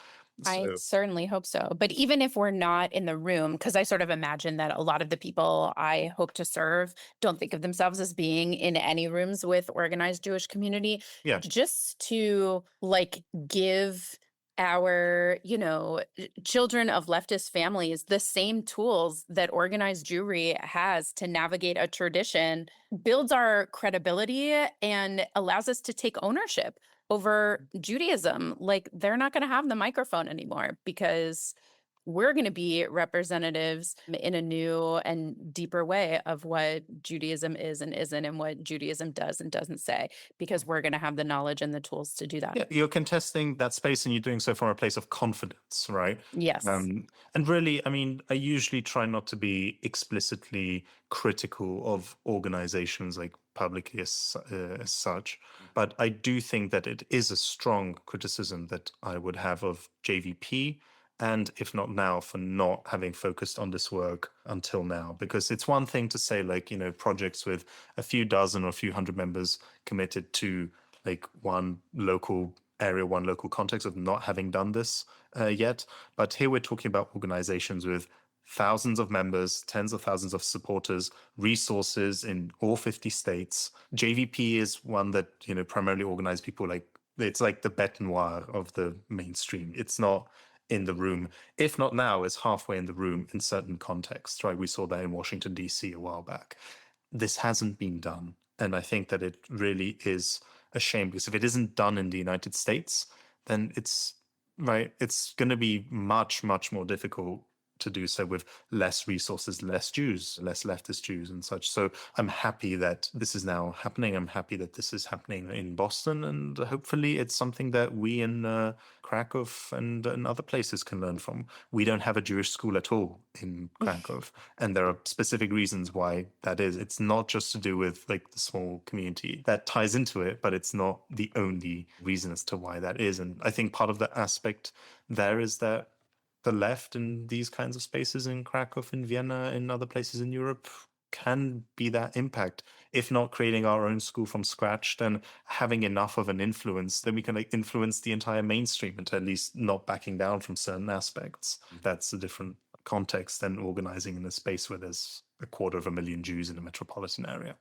I certainly hope so. But even if we're not in the room, because I sort of imagine that a lot of the people I hope to serve don't think of themselves as being in any rooms with organized Jewish community, Yeah. just to like give our, children of leftist families the same tools that organized Jewry has to navigate a tradition builds our credibility and allows us to take ownership over Judaism. Like, they're not going to have the microphone anymore because we're going to be representatives in a new and deeper way of what Judaism is and isn't, and what Judaism does and doesn't say, because we're going to have the knowledge and the tools to do that. Yeah, you're contesting that space, and you're doing so from a place of confidence, right? Yes. And really, I mean, I usually try not to be explicitly critical of organizations like publicly as such, but I do think that it is a strong criticism that I would have of JVP, and if not now, for not having focused on this work until now. Because it's one thing to say, like, projects with a few dozen or a few hundred members committed to like one local area, one local context, of not having done this yet. But here we're talking about organizations with thousands of members, tens of thousands of supporters, resources in all 50 states. JVP is one that, primarily organized people like, it's like the bête noire of the mainstream. It's not in the room. If not now, it's halfway in the room in certain contexts, right? We saw that in Washington, D.C. a while back. This hasn't been done. And I think that it really is a shame, because if it isn't done in the United States, then it's going to be much, much more difficult to do so with less resources, less Jews, less leftist Jews and such. So I'm happy that this is now happening. I'm happy that this is happening in Boston, and hopefully it's something that we in Krakow and other places can learn from. We don't have a Jewish school at all in Krakow, and there are specific reasons why that is. It's not just to do with like the small community that ties into it, but it's not the only reason as to why that is. And I think part of the aspect there is that the left in these kinds of spaces in Krakow, in Vienna, in other places in Europe can be that impact. If not creating our own school from scratch, then having enough of an influence, then we can like influence the entire mainstream into at least not backing down from certain aspects. That's a different context than organizing in a space where there's 250,000 Jews in a metropolitan area.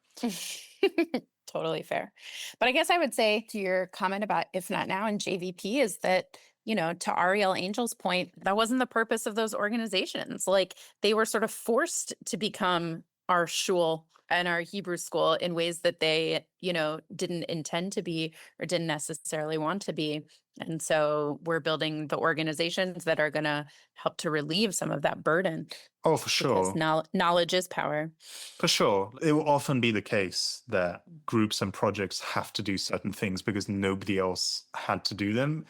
Totally fair. But I guess I would say to your comment about if not now in JVP is that, to Ariel Angel's point, that wasn't the purpose of those organizations. Like, they were sort of forced to become our shul and our Hebrew school in ways that they, didn't intend to be or didn't necessarily want to be. And so we're building the organizations that are going to help to relieve some of that burden. Oh, for sure. Because knowledge is power. For sure. It will often be the case that groups and projects have to do certain things because nobody else had to do them,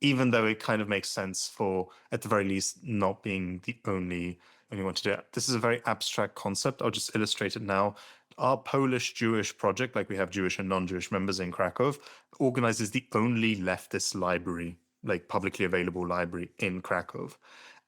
even though it kind of makes sense for, at the very least, not being the only one to do it. This is a very abstract concept. I'll just illustrate it now. Our Polish Jewish project, like we have Jewish and non-Jewish members in Krakow, organizes the only leftist library like publicly available library in Krakow.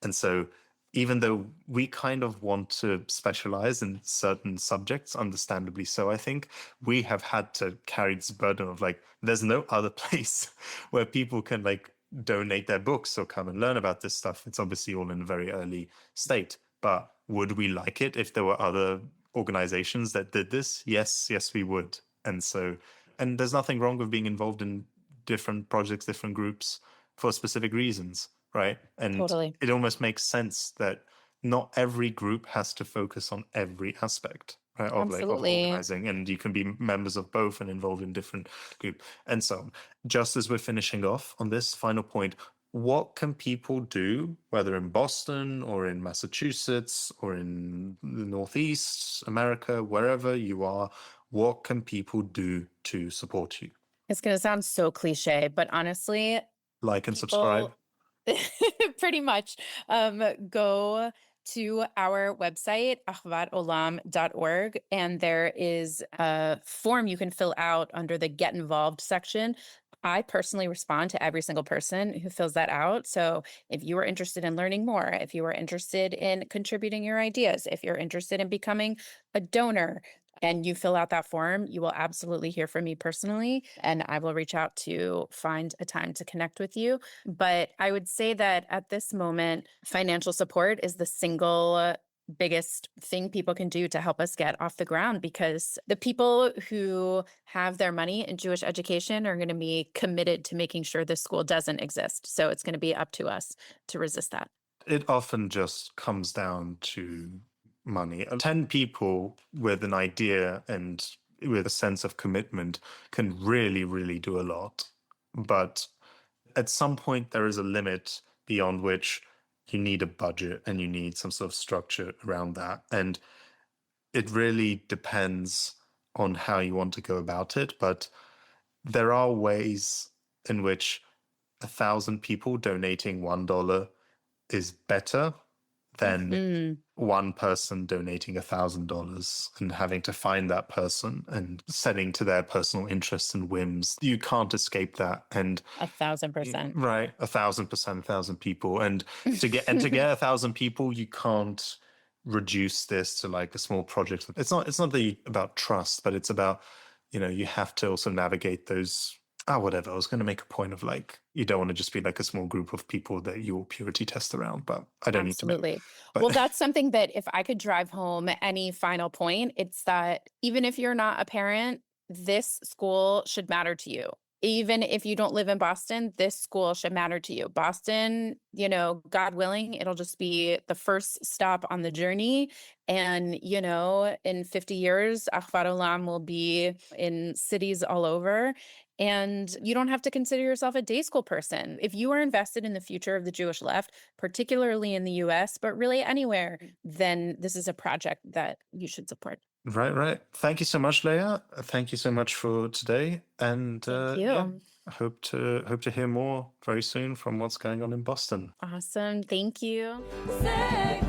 And so even though we kind of want to specialize in certain subjects, understandably so, I think we have had to carry this burden of like, there's no other place where people can like donate their books or come and learn about this stuff. It's obviously all in a very early state, but would we like it if there were other organizations that did this? Yes, we would. And so, and there's nothing wrong with being involved in different projects, different groups for specific reasons, right? And Totally. it almost makes sense that not every group has to focus on every aspect, right, of like of Absolutely. organizing, and you can be members of both and involved in different groups and so on. Just as we're finishing off on this final point, what can people do, whether in Boston or in Massachusetts or in the Northeast, America, wherever you are, what can people do to support you? It's going to sound so cliche, but honestly, Like and subscribe. pretty much go to our website, achvatolam.org, and there is a form you can fill out under the Get Involved section. I personally respond to every single person who fills that out. So if you are interested in learning more, if you are interested in contributing your ideas, if you're interested in becoming a donor, and you fill out that form, you will absolutely hear from me personally, and I will reach out to find a time to connect with you. But I would say that at this moment, financial support is the single biggest thing people can do to help us get off the ground, because the people who have their money in Jewish education are going to be committed to making sure this school doesn't exist. So it's going to be up to us to resist that. It often just comes down to money. 10 people with an idea and with a sense of commitment can really, really do a lot. But at some point, there is a limit beyond which you need a budget and you need some sort of structure around that. And it really depends on how you want to go about it. But there are ways in which 1,000 people donating $1 is better than one person donating $1,000 and having to find that person and setting to their personal interests and whims. You can't escape that. And 1,000%. right, 1,000%, 1,000 people. And to get 1,000 people, you can't reduce this to like a small project. It's not about trust, but it's about, you have to also navigate those. Whatever. I was going to make a point of like, you don't want to just be like a small group of people that you will purity test around, but I don't Absolutely. need to. But Well, that's something that if I could drive home any final point, it's that even if you're not a parent, this school should matter to you. Even if you don't live in Boston, this school should matter to you. Boston, God willing, it'll just be the first stop on the journey. And, in 50 years, Achvat Olam will be in cities all over. And you don't have to consider yourself a day school person. If you are invested in the future of the Jewish left, particularly in the US, but really anywhere, then this is a project that you should support. Right. Thank you so much, Leah. Thank you so much for today. And Thank you. I hope to hear more very soon from what's going on in Boston. Awesome. Thank you. Say